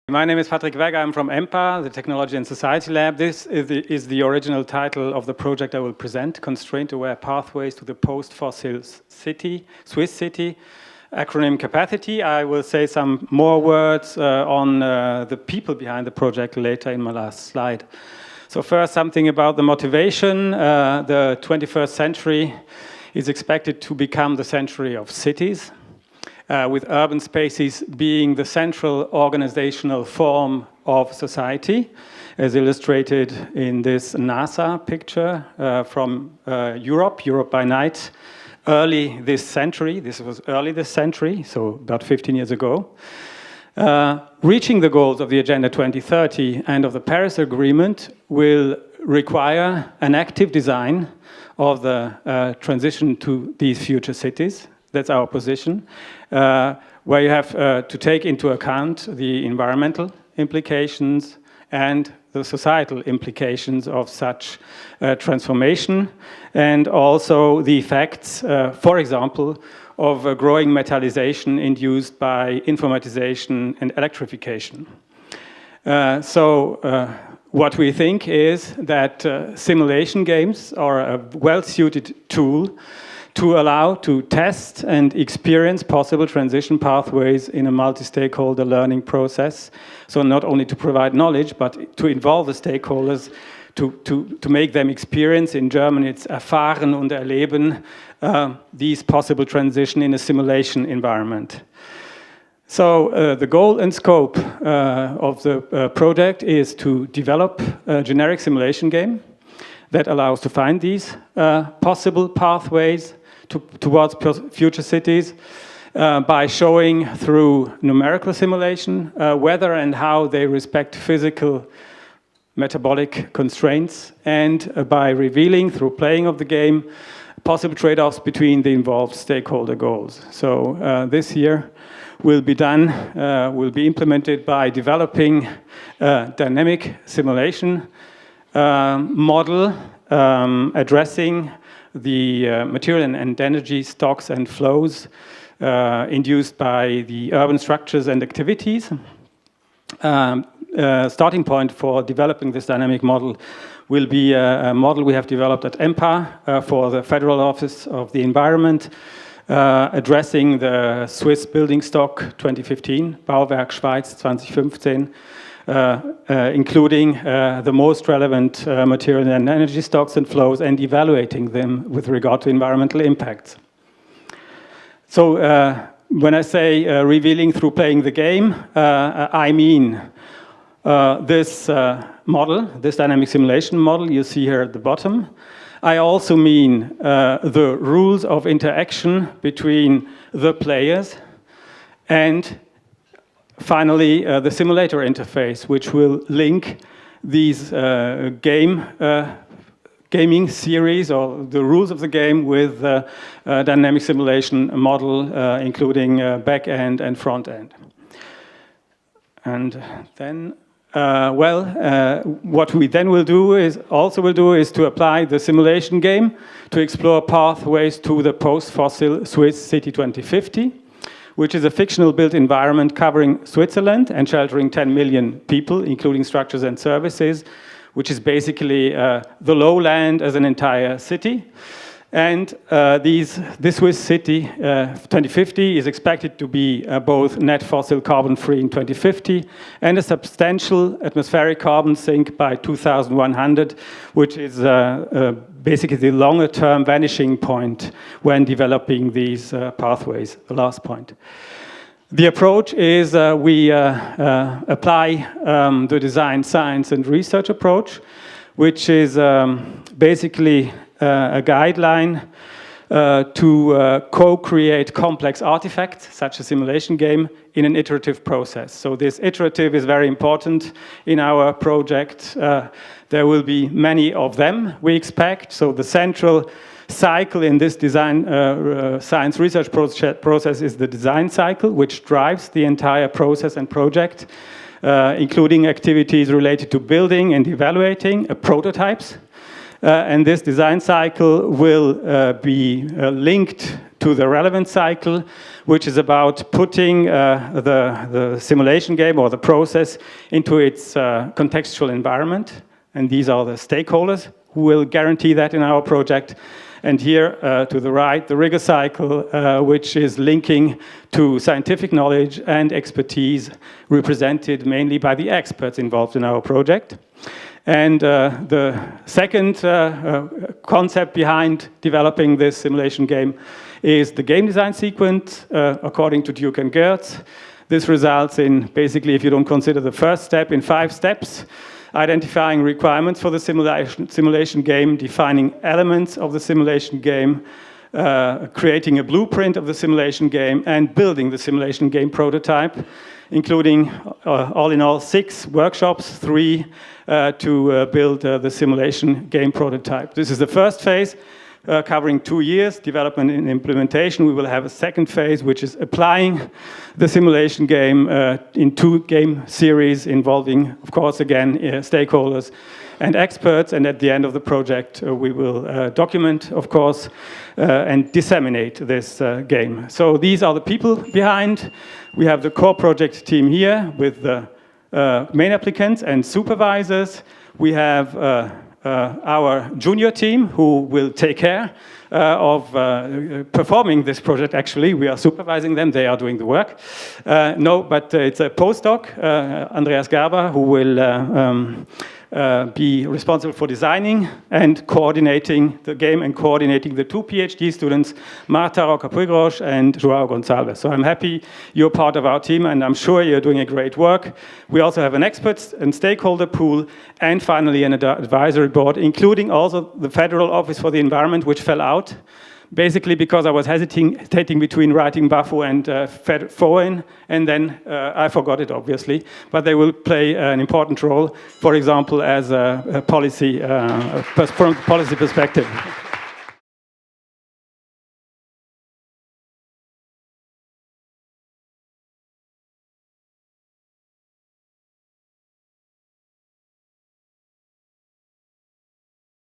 My name is Patrick Wegger. I'm from EMPA, the Technology and Society Lab. This is the original title of the project I will present, Constraint-Aware Pathways to the Post-Fossil City, Swiss City, acronym CAPACITY. I will say some more words on the people behind the project later in my last slide. So first, something about the motivation. The 21st century is expected to become the century of cities. With urban spaces being the central organizational form of society, as illustrated in this NASA picture from Europe by night, early this century. This was early this century, so about 15 years ago. Reaching the goals of the Agenda 2030 and of the Paris Agreement will require an active design of the transition to these future cities. That's our position, where you have to take into account the environmental implications and the societal implications of such transformation, and also the effects, for example, of growing metallization induced by informatization and electrification. What we think is that simulation games are a well-suited tool to allow to test and experience possible transition pathways in a multi-stakeholder learning process. So not only to provide knowledge, but to involve the stakeholders to make them experience. In German, it's erfahren und erleben these possible transition in a simulation environment. So the goal and scope of the project is to develop a generic simulation game that allows to find these possible pathways towards future cities by showing through numerical simulation whether and how they respect physical metabolic constraints, and by revealing through playing of the game possible trade-offs between the involved stakeholder goals. So this here will be implemented by developing a dynamic simulation model addressing the material and energy stocks and flows induced by the urban structures and activities. Starting point for developing this dynamic model will be a model we have developed at EMPA for the Federal Office of the Environment, addressing the Swiss Building Stock 2015, Bauwerk Schweiz 2015, including the most relevant material and energy stocks and flows, and evaluating them with regard to environmental impacts. So when I say revealing through playing the game, I mean this model, this dynamic simulation model you see here at the bottom. I also mean the rules of interaction between the players, and finally, the simulator interface, which will link these gaming series or the rules of the game with the dynamic simulation model, including back-end and front-end. And then, what we then will do is to apply the simulation game to explore pathways to the post-fossil Swiss City 2050. Which is a fictional built environment covering Switzerland and sheltering 10 million people, including structures and services, which is basically the lowland as an entire city. And this Swiss City 2050 is expected to be both net fossil carbon free in 2050 and a substantial atmospheric carbon sink by 2100, which is basically the longer term vanishing point when developing these pathways, the last point. The approach is we apply the design, science and research approach, which is basically a guideline to co-create complex artifacts, such as simulation game, in an iterative process. So this iterative is very important in our project. There will be many of them, we expect. So the central cycle in this design science research process is the design cycle, which drives the entire process and project, including activities related to building and evaluating prototypes. And this design cycle will be linked to the relevant cycle, which is about putting the simulation game or the process into its contextual environment. And these are the stakeholders who will guarantee that in our project. And here to the right, the rigor cycle, which is linking to scientific knowledge and expertise represented mainly by the experts involved in our project. And the second concept behind developing this simulation game is the game design sequence, according to Duke and Gertz. This results in, basically, if you don't consider the first step, in 5 steps. Identifying requirements for the simulation game, defining elements of the simulation game, creating a blueprint of the simulation game, and building the simulation game prototype, including, all in all, 6 workshops, 3 to build the simulation game prototype. This is the first phase, covering 2 years, development and implementation. We will have a second phase, which is applying the simulation game in 2 game series involving, of course, again, stakeholders and experts. And at the end of the project, we will document, of course, and disseminate this game. So these are the people behind. We have the core project team here with the main applicants and supervisors. We have our junior team who will take care of performing this project. Actually, we are supervising them, they are doing the work. No, but it's a postdoc, Andreas Gerber, who will be responsible for designing and coordinating the game and coordinating the 2 PhD students, Marta Roca-Puigros and João Gonçalves. So I'm happy you're part of our team, and I'm sure you're doing a great work. We also have an experts and stakeholder pool, and finally an advisory board, including also the Federal Office for the Environment, which fell out, basically because I was hesitating between writing BAFU and FOIN, and then I forgot it, obviously. But they will play an important role, for example, as a policy, from a policy perspective.